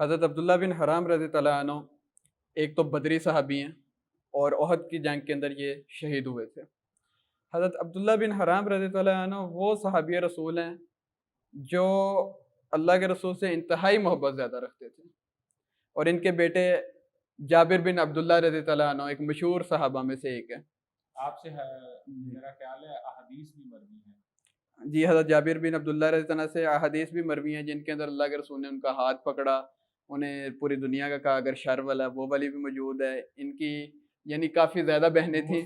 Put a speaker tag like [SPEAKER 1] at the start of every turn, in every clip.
[SPEAKER 1] حضرت عبداللہ بن حرام رضی اللہ عنہ ایک تو بدری صحابی ہیں اور احد کی جنگ کے اندر یہ شہید ہوئے تھے۔ حضرت عبداللہ بن حرام رضی اللہ عنہ وہ صحابی رسول ہیں جو اللہ کے رسول سے انتہائی محبت زیادہ رکھتے تھے، اور ان کے بیٹے جابر بن عبداللہ رضی اللہ عنہ ایک مشہور صحابہ میں سے ایک ہے۔
[SPEAKER 2] آپ سے میرا خیال ہے احادیث بھی مروی ہیں۔
[SPEAKER 1] جی، حضرت جابر بن عبداللہ رضی اللہ عنہ سے احادیث بھی مروی ہیں جن کے اندر اللہ کے رسول نے ان کا ہاتھ پکڑا، انہیں پوری دنیا کا کہا اگر شر والا وہ والی بھی موجود ہے۔ ان کی یعنی کافی زیادہ بہنیں تھیں،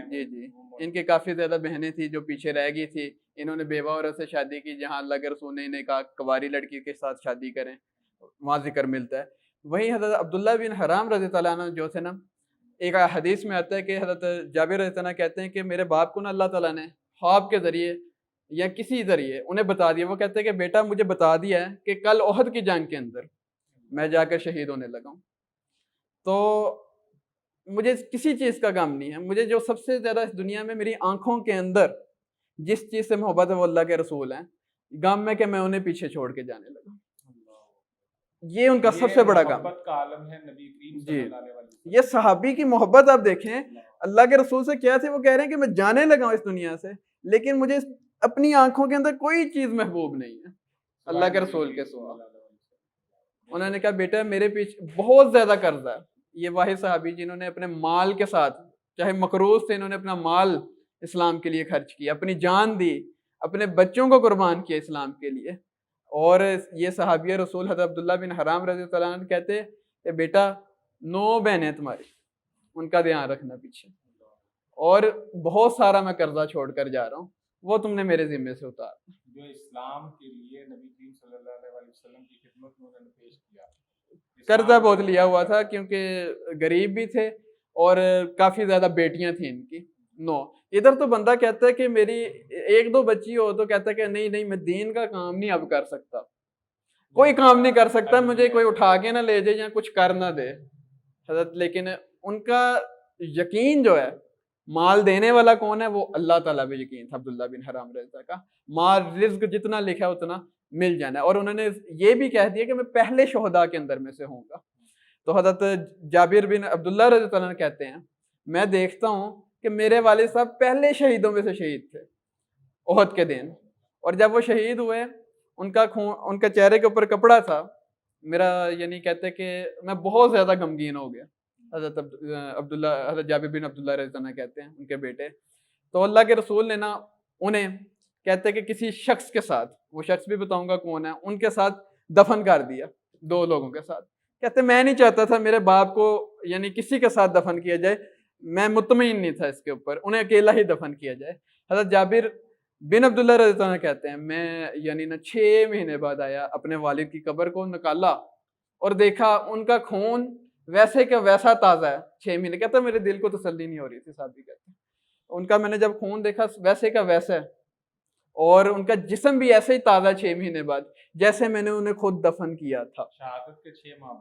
[SPEAKER 1] جی جی، ان کے کافی زیادہ بہنیں تھیں جو پیچھے رہ گئی تھی۔ انہوں نے بیوہ عورت سے شادی کی، جہاں اللہ کے رسول نے انہیں کہا کنواری لڑکی کے ساتھ شادی کریں، وہاں ذکر ملتا ہے۔ وہیں حضرت عبداللہ بن حرام رضی اللہ عنہ جو تھے نا، ایک حدیث میں آتا ہے کہ حضرت جابر رضی اللہ عنہ کہتے ہیں کہ میرے باپ کو نا اللہ تعالیٰ نے خواب کے ذریعے یا کسی ذریعے انہیں بتا دیا، وہ کہتے ہیں کہ بیٹا مجھے بتا دیا ہے کہ کل احد کی جنگ کے اندر میں جا کر شہید ہونے لگا ہوں، تو مجھے کسی چیز کا غم نہیں ہے، مجھے جو سب سے زیادہ اس دنیا میں میری آنکھوں کے اندر جس چیز سے محبت ہے وہ اللہ کے رسول ہیں، غم ہے کہ میں انہیں پیچھے چھوڑ کے جانے لگا۔ یہ ان کا سب سے بڑا غم
[SPEAKER 2] کا عالم ہے نبی کریم صلی اللہ علیہ وسلم۔
[SPEAKER 1] یہ صحابی کی محبت آپ دیکھیں، اللہ کے رسول سے کیا تھے، وہ کہہ رہے ہیں کہ میں جانے لگا ہوں اس دنیا سے، لیکن مجھے اپنی آنکھوں کے اندر کوئی چیز محبوب نہیں ہے اللہ کے رسول کے سوا۔ انہوں نے کہا بیٹا میرے پیچھے بہت زیادہ قرض ہے۔ یہ واحد صحابی جنہوں نے اپنے مال کے ساتھ، چاہے مقروض تھے، انہوں نے اپنا مال اسلام کے لیے خرچ کیا، اپنی جان دی، اپنے بچوں کو قربان کیا اسلام کے لیے۔ اور یہ صحابی رسول حضرت عبداللہ بن حرام رضی اللہ عنہ کہتے کہ بیٹا 9 بہنیں تمہاری، ان کا دھیان رکھنا پیچھے، اور بہت سارا میں قرضہ چھوڑ کر جا رہا ہوں، وہ تم نے میرے ذمے سے اتار
[SPEAKER 2] جو اسلام کے لیے نبی کریم صلی اللہ علیہ وسلم کی خدمت میں انہوں نے پیش کیا۔
[SPEAKER 1] قرضہ بہت لیا ہوا تھا کیونکہ غریب بھی تھے اور کافی زیادہ بیٹیاں تھیں ان کی 9۔ ادھر تو بندہ کہتا ہے کہ میری 1-2 بچی ہو تو کہتا ہے کہ نہیں میں دین کا کام نہیں اب کر سکتا، کوئی کام نہیں کر سکتا، مجھے کوئی اٹھا کے نہ لے جائے یا کچھ کر نہ دے حضرت۔ لیکن ان کا یقین جو ہے مال دینے والا کون ہے، وہ اللہ تعالیٰ پہ یقین تھا عبداللہ بن حرام رضی اللہ کا، مال رزق جتنا لکھا ہے اتنا مل جانا ہے، اور انہوں نے یہ بھی کہہ دیا کہ میں پہلے شہداء کے اندر میں سے ہوں گا۔ تو حضرت جابر بن عبداللہ رضی اللہ عنہ کہتے ہیں میں دیکھتا ہوں کہ میرے والد صاحب پہلے شہیدوں میں سے شہید تھے احد کے دن، اور جب وہ شہید ہوئے ان کا خون، ان کا چہرے کے اوپر کپڑا تھا میرا، یعنی کہتے کہ میں بہت زیادہ غمگین ہو گیا۔ حضرت جابر بن عبداللہ رضی اللہ عنہ کہتے ہیں ان کے بیٹے، تو اللہ کے رسول نے نا انہیں کہتے کہ کسی شخص کے ساتھ، وہ شخص بھی بتاؤں گا کون ہے، ان کے ساتھ دفن کر دیا، 2 لوگوں کے ساتھ۔ کہتے میں نہیں چاہتا تھا میرے باپ کو یعنی کسی کے ساتھ دفن کیا جائے، میں مطمئن نہیں تھا اس کے اوپر، انہیں اکیلا ہی دفن کیا جائے۔ حضرت جابر بن عبداللہ رضی اللہ عنہ کہتے ہیں میں یعنی 6 مہینے بعد آیا، اپنے والد کی قبر کو نکالا اور دیکھا ان کا خون ویسے کہ ویسا تازہ ہے 6 مہینے۔ کہتا میرے دل کو تسلی نہیں ہو رہی تھی، صاحب بھی کہتے ہیں ان کا میں نے جب خون دیکھا ویسے کا ویسا ہے، اور ان کا جسم بھی ایسے ہی تازہ 6 مہینے بعد جیسے میں نے انہیں خود دفن کیا تھا
[SPEAKER 2] شہادت کے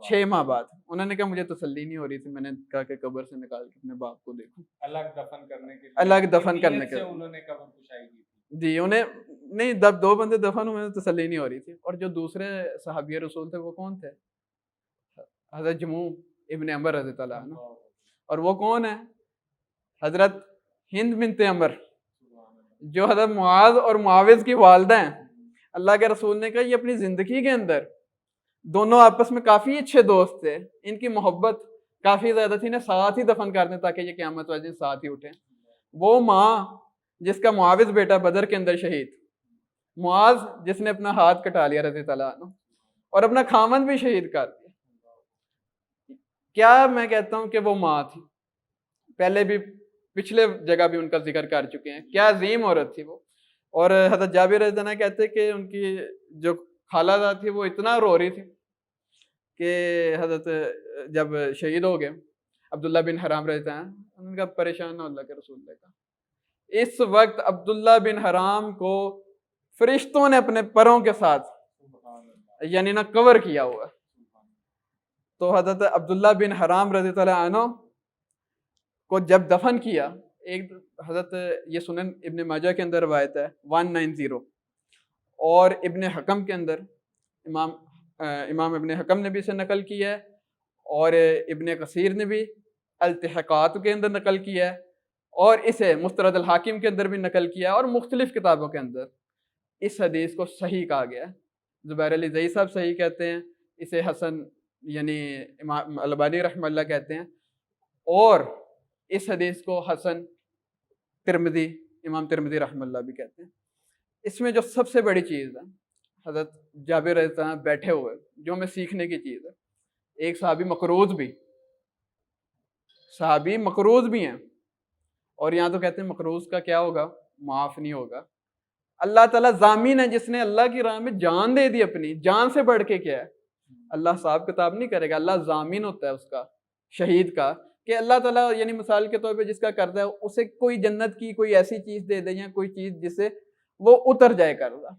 [SPEAKER 1] 6 ماہ بعد۔ انہوں نے کہا مجھے تسلی نہیں ہو رہی تھی، میں نے کہا کہ قبر سے نکال کے اپنے باپ کو دیکھوں،
[SPEAKER 2] الگ دفن کرنے کے لیے،
[SPEAKER 1] الگ دفن کرنے کے لیے
[SPEAKER 2] انہوں نے قبر کشائی کی تھی۔
[SPEAKER 1] جی، انہیں نہیں، جب 2 بندے دفن ہوئے تسلی نہیں ہو رہی تھی۔ اور جو دوسرے صحابی رسول تھے وہ کون تھے؟ حضرت جموع ابن عمر رضی اللہ عنہ، اور وہ کون ہے؟ حضرت ہند بنت عمر جو حضرت معاذ اور معاوض کی والدہ ہیں۔ اللہ کے رسول نے کہا یہ اپنی زندگی کے اندر دونوں آپس میں کافی اچھے دوست تھے، ان کی محبت کافی زیادہ تھی نا، ساتھ ہی دفن کرنے تاکہ یہ قیامت والے دن ساتھ ہی اٹھیں۔ وہ ماں جس کا معاوض بیٹا بدر کے اندر شہید، معاذ جس نے اپنا ہاتھ کٹا لیا رضی اللہ عنہ، اور اپنا خامند بھی شہید کر دیا۔ کیا میں کہتا ہوں کہ وہ ماں تھی، پہلے بھی پچھلے جگہ بھی ان کا ذکر کر چکے ہیں، کیا عظیم عورت تھی وہ۔ اور حضرت جابر رضی اللہ عنہ کہتے کہ ان کی جو خالہ ذات تھی وہ اتنا رو رہی تھی کہ حضرت جب شہید ہو گئے عبداللہ بن حرام رضی اللہ عنہ، ان کا پریشان نہ اللہ کے رسول نے کہا اس وقت عبداللہ بن حرام کو فرشتوں نے اپنے پروں کے ساتھ یعنی نہ کور کیا ہوا۔ تو حضرت عبداللہ بن حرام رضی اللہ عنہ کو جب دفن کیا، ایک حضرت یہ سنن ابن ماجہ کے اندر روایت ہے 190، اور ابن حکم کے اندر، امام امام ابن حکم نے بھی اسے نقل کیا ہے، اور ابن کثیر نے بھی التحقات کے اندر نقل کیا ہے، اور اسے مسترد الحاکم کے اندر بھی نقل کیا ہے، اور مختلف کتابوں کے اندر اس حدیث کو صحیح کہا گیا ہے۔ زبیر علی زئی صاحب صحیح کہتے ہیں، اسے حسن یعنی امام البانی رحمہ اللہ کہتے ہیں، اور اس حدیث کو حسن ترمذی امام ترمذی رحمہ اللہ بھی کہتے ہیں۔ اس میں جو سب سے بڑی چیز ہے، حضرت جابر رضی اللہ عنہ بیٹھے ہوئے، جو ہمیں سیکھنے کی چیز ہے، ایک صحابی مقروض بھی ہیں، اور یہاں تو کہتے ہیں مقروض کا کیا ہوگا، معاف نہیں ہوگا۔ اللہ تعالیٰ ضامن ہے، جس نے اللہ کی راہ میں جان دے دی، اپنی جان سے بڑھ کے کیا ہے، اللہ حساب کتاب نہیں کرے گا، اللہ ضامن ہوتا ہے اس کا، شہید کا، کہ اللہ تعالیٰ یعنی مثال کے طور پہ جس کا قرضہ ہے اسے کوئی جنت کی کوئی ایسی چیز دے دے، یا کوئی چیز جس سے وہ اتر جائے قرضہ،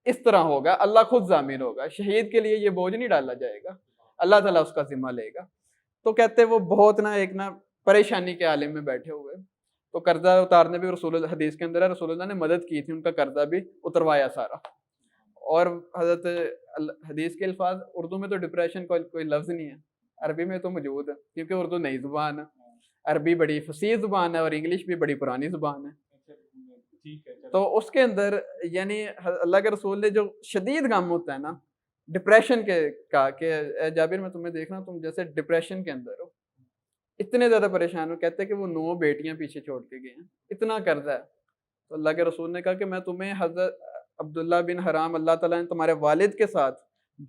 [SPEAKER 1] اس طرح ہوگا، اللہ خود ضامن ہوگا، شہید کے لیے یہ بوجھ نہیں ڈالا جائے گا، اللہ تعالیٰ اس کا ذمہ لے گا۔ تو کہتے وہ بہت ایک پریشانی کے عالم میں بیٹھے ہوئے، تو قرضہ اتارنے بھی رسول اللہ، حدیث کے اندر ہے رسول اللہ نے مدد کی تھی، ان کا قرضہ بھی اتروایا سارا۔ اور حضرت حدیث کے الفاظ اردو میں تو ڈپریشن کوئی لفظ نہیں ہے، عربی میں تو موجود ہے، کیونکہ اردو نئی زبان ہے، عربی بڑی فصیح زبان ہے، اور انگلش بھی بڑی پرانی زبان ہے۔ تو اس کے اندر یعنی اللہ کے رسول نے جو شدید غم ہوتا ہے نا ڈپریشن کے کا، کہ اے جابر میں تمہیں دیکھ رہا ہوں، تم جیسے ڈپریشن کے اندر ہو، اتنے زیادہ پریشان ہو، کہتے ہیں کہ وہ 9 بیٹیاں پیچھے چھوڑ کے گئے ہیں، اتنا قرضہ ہے۔ تو اللہ کے رسول نے کہا کہ میں تمہیں حضرت عبداللہ بن حرام اللہ تعالیٰ نے تمہارے والد کے ساتھ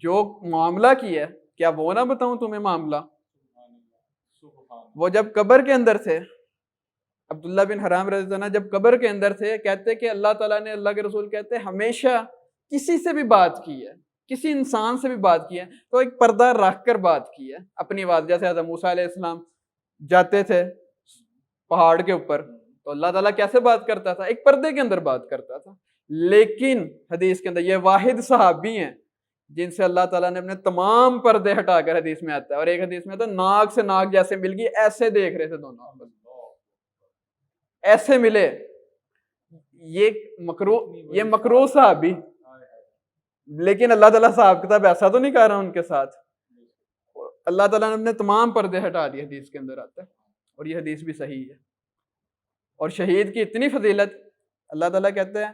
[SPEAKER 1] جو معاملہ کیا ہے، کیا وہ نہ بتاؤں تمہیں معاملہ؟ وہ جب قبر کے اندر تھے، عبداللہ بن حرام رضی اللہ عنہ جب قبر کے اندر تھے، کہتے کہ اللہ تعالیٰ نے، اللہ کے رسول کہتے ہمیشہ کسی سے بھی بات کی ہے، کسی انسان سے بھی بات کی ہے تو ایک پردہ رکھ کر بات کی ہے اپنی بات۔ جیسے حضرت موسیٰ علیہ السلام جاتے تھے پہاڑ کے اوپر، تو اللہ تعالیٰ کیسے بات کرتا تھا؟ ایک پردے کے اندر بات کرتا تھا۔ لیکن حدیث کے اندر یہ واحد صحابی ہیں جن سے اللہ تعالیٰ نے اپنے تمام پردے ہٹا کر، حدیث میں آتا ہے، اور ایک حدیث میں آتا ہے ناک سے ناک جیسے مل گئی، ایسے دیکھ رہے تھے دونوں، ایسے ملے۔ یہ مکروہ صحابی، لیکن اللہ تعالیٰ صاحب کتاب ایسا تو نہیں کہہ رہا ان کے ساتھ، اللہ تعالیٰ نے اپنے تمام پردے ہٹا دیے، حدیث کے اندر آتا ہے، اور یہ حدیث بھی صحیح ہے۔ اور شہید کی اتنی فضیلت، اللہ تعالیٰ کہتے ہیں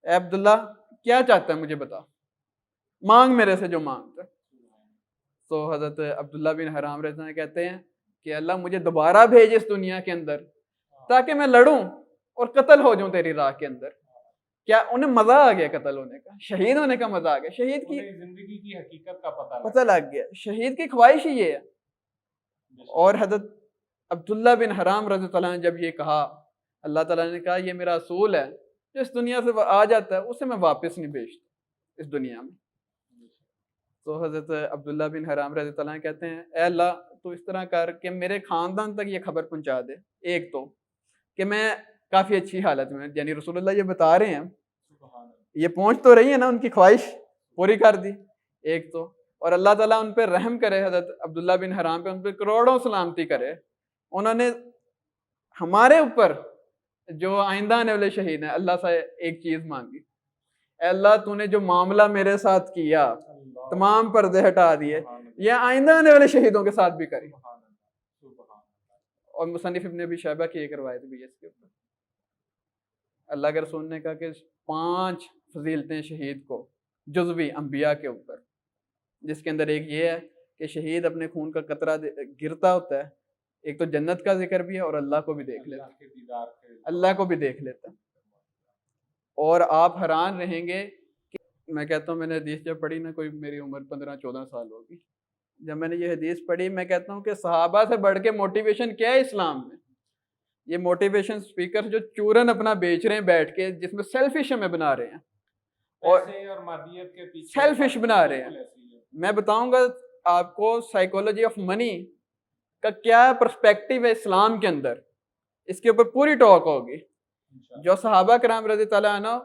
[SPEAKER 1] اے عبداللہ کیا چاہتا ہے مجھے بتا، مانگ میرے سے جو مانگتا ہے۔ تو حضرت عبداللہ بن حرام رضی اللہ عنہ کہتے ہیں کہ اللہ مجھے دوبارہ بھیج اس دنیا کے اندر تاکہ میں لڑوں اور قتل ہو جاؤں تیری راہ کے اندر۔ کیا انہیں مزہ آ گیا قتل ہونے کا، شہید ہونے کا مزہ آ گیا، شہید کی
[SPEAKER 2] زندگی کی حقیقت کا
[SPEAKER 1] پتہ لگ گیا، شہید کی خواہش ہی یہ ہے۔ اور حضرت عبداللہ بن حرام رضی اللہ عنہ جب یہ کہا، اللہ تعالیٰ نے کہا یہ میرا اصول ہے، جو اس دنیا سے آ جاتا ہے اسے میں واپس نہیں بھیجتا اس دنیا میں۔ تو حضرت عبداللہ بن حرام رضی اللہ عنہ کہتے ہیں اے اللہ تو اس طرح کر کہ میرے خاندان تک یہ خبر پہنچا دے، ایک تو کہ میں کافی اچھی حالت میں، یعنی رسول اللہ یہ بتا رہے ہیں، یہ پہنچ تو رہی ہے نا، ان کی خواہش پوری کر دی ایک تو، اور اللہ تعالیٰ ان پہ رحم کرے، حضرت عبداللہ بن حرام پہ ان پہ کروڑوں سلامتی کرے۔ انہوں نے ہمارے اوپر جو آئندہ آنے والے شہید ہیں اللہ سے ایک چیز مانگی، اے اللہ تو نے جو معاملہ میرے ساتھ کیا، تمام پردے ہٹا دیے، یہ آئندہ آنے والے شہیدوں کے ساتھ بھی کری۔ اور مصنف ابن ابی شیبہ کی ایک روایت بھی ہے اس کے اوپر، اللہ کے رسول نے کہا کہ 5 فضیلتیں شہید کو جزوی انبیاء کے اوپر، جس کے اندر ایک یہ ہے کہ شہید اپنے خون کا قطرہ گرتا ہوتا ہے، ایک تو جنت کا ذکر بھی ہے اور اللہ کو بھی دیکھ لیتا ہے، اللہ کو بھی دیکھ لیتا ہے۔ اور آپ حیران رہیں گے کہ میں کہتا ہوں، میں نے حدیث جب پڑھی نا، کوئی میری عمر 15-14 سال ہوگی جب میں نے یہ حدیث پڑھی، میں کہتا ہوں کہ صحابہ سے بڑھ کے موٹیویشن کیا ہے اسلام میں؟ یہ موٹیویشن سپیکر جو چورن اپنا بیچ رہے ہیں بیٹھ کے، جس میں سیلفش ہمیں بنا رہے ہیں اور
[SPEAKER 2] مادیت کے پیچھے
[SPEAKER 1] سیلفش بنا رہے ہیں۔ میں بتاؤں گا آپ کو سائیکولوجی آف منی کا کیا پرسپیکٹیو ہے اسلام کے اندر، اس کے اوپر پوری ٹاک ہوگی۔ جو صحابہ کرام رضی اللہ عنہ،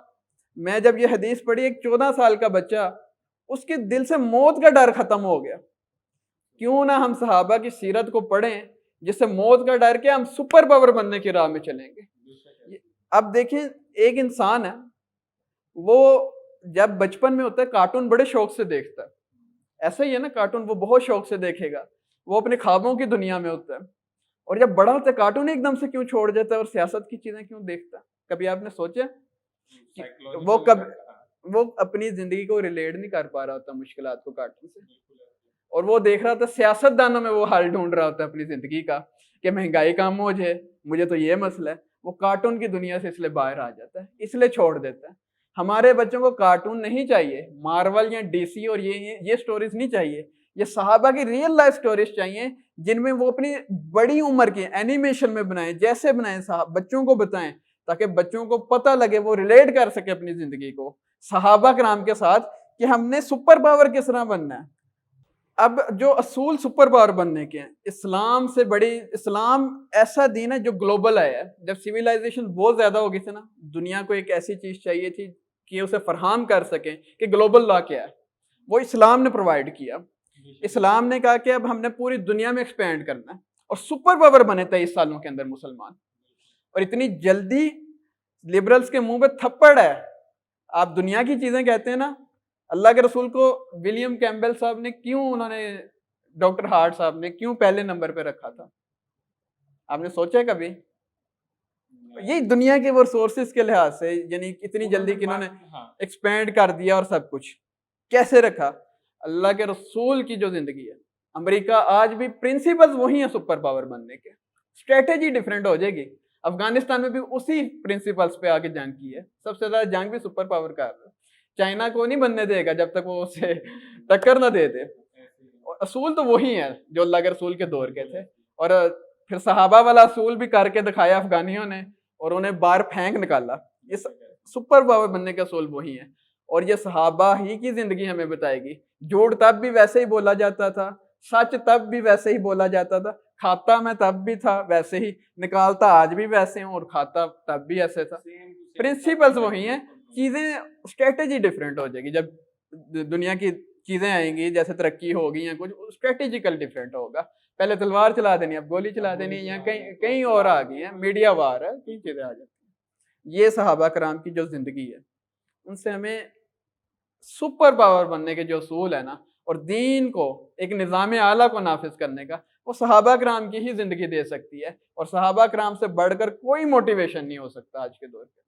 [SPEAKER 1] میں جب یہ حدیث پڑھی، ایک 14 سال کا بچہ، اس کے دل سے موت کا ڈر ختم ہو گیا۔ کیوں نہ ہم صحابہ کی سیرت کو پڑھیں جس سے موت کا ڈر کے ہم سپر پاور بننے کی راہ میں چلیں گے۔ اب دیکھیں ایک انسان ہے، وہ جب بچپن میں ہوتا ہے کارٹون بڑے شوق سے دیکھتا ہے، ایسا ہی ہے نا کارٹون، وہ بہت شوق سے دیکھے گا، وہ اپنے خوابوں کی دنیا میں ہوتا ہے، اور جب بڑا ہوتا ہے کارٹون ایک دم سے کیوں چھوڑ دیتا ہے اور سیاست کی چیزیں کیوں دیکھتا ہے؟ کبھی آپ نے سوچا کہ وہ کب وہ اپنی زندگی کو ریلیٹ نہیں کر پا رہا ہوتا مشکلات کو کارٹون سے، اور وہ دیکھ رہا ہوتا ہے سیاست دانوں میں وہ حل ڈھونڈ رہا ہوتا ہے اپنی زندگی کا کہ مہنگائی کم ہو جائے، مجھے تو یہ مسئلہ ہے، وہ کارٹون کی دنیا سے اس لیے باہر آ جاتا ہے، اس لیے چھوڑ دیتا ہے۔ ہمارے بچوں کو کارٹون نہیں چاہیے، مارول یا ڈی سی اور یہ سٹوریز نہیں چاہیے، یہ صحابہ کی ریئل لائف سٹوریز چاہیے جن میں وہ اپنی بڑی عمر کے اینیمیشن میں بنائیں، جیسے بنائیں بچوں کو بتائیں تاکہ بچوں کو پتہ لگے، وہ ریلیٹ کر سکے اپنی زندگی کو صحابہ کرام کے ساتھ کہ ہم نے سپر پاور کس طرح بننا ہے۔ اب جو اصول سپر پاور بننے کے ہیں، اسلام سے بڑی، اسلام ایسا دین ہے جو گلوبل ہے۔ جب سیویلائزیشن بہت زیادہ ہو گئی تھی نا، دنیا کو ایک ایسی چیز چاہیے تھی کہ اسے فراہم کر سکیں کہ گلوبل لا کیا ہے، وہ اسلام نے پرووائڈ کیا۔ اسلام نے کہا کہ اب ہم نے پوری دنیا میں ایکسپینڈ کرنا ہے اور سپر پاور بنے 23 سالوں کے اندر مسلمان، اور اتنی جلدی لبرلز کے منہ پہ تھپڑ ہے۔ آپ دنیا کی چیزیں کہتے ہیں نا، اللہ کے رسول کو ولیم کیمبل صاحب نے کیوں، انہوں نے ڈاکٹر ہارٹ صاحب نے کیوں پہلے نمبر پہ رکھا تھا؟ آپ نے سوچا ہے کبھی؟ یہی دنیا کے وہ ریسورسز کے لحاظ سے، یعنی اتنی جلدی کہ انہوں نے ایکسپینڈ کر دیا اور سب کچھ کیسے رکھا؟ اللہ کے رسول کی جو زندگی ہے، امریکہ آج بھی پرنسپلز وہی ہیں سپر پاور بننے کے، اسٹریٹجی ڈیفرنٹ ہو جائے گی۔ افغانستان میں بھی اسی پرنسپلز پہ آگے جنگ کی ہے، سب سے زیادہ جنگ بھی سپر پاور کا ہے۔ چائنا کو نہیں بننے دے گا جب تک وہ اسے ٹکر نہ دے دے۔ اصول تو وہی ہیں جو اللہ کے رسول کے دور کے تھے، اور پھر صحابہ والا اصول بھی کر کے دکھایا افغانیوں نے، اور انہیں باہر پھینک نکالا۔ یہ سپر پاور بننے کے اصول وہی ہیں، اور یہ صحابہ ہی کی زندگی ہمیں بتائے گی۔ جھوٹ تب بھی ویسے ہی بولا جاتا تھا، سچ تب بھی ویسے ہی بولا جاتا تھا، کھاتا میں تب بھی تھا ویسے ہی، نکالتا آج بھی ویسے ہوں اور کھاتا تب بھی ایسے تھا۔ پرنسپلز وہی ہیں، چیزیں اسٹریٹجی ڈفرینٹ ہو جائے گی جب دنیا کی چیزیں آئیں گی، جیسے ترقی ہوگی یا کچھ، اسٹریٹجیکل ڈفرینٹ ہوگا۔ پہلے تلوار چلا دینی، اب گولی چلا دینی، یا کہیں اور آ گئی ہیں، میڈیا وار ہے، کئی چیزیں آ جاتی ہیں۔ یہ صحابہ کرام کی جو زندگی ہے، ان سے ہمیں سپر پاور بننے کے جو اصول ہے نا، اور دین کو ایک نظام اعلیٰ کو نافذ کرنے کا، وہ صحابہ کرام کی ہی زندگی دے سکتی ہے، اور صحابہ کرام سے بڑھ کر کوئی موٹیویشن نہیں ہو سکتا آج کے دور کے۔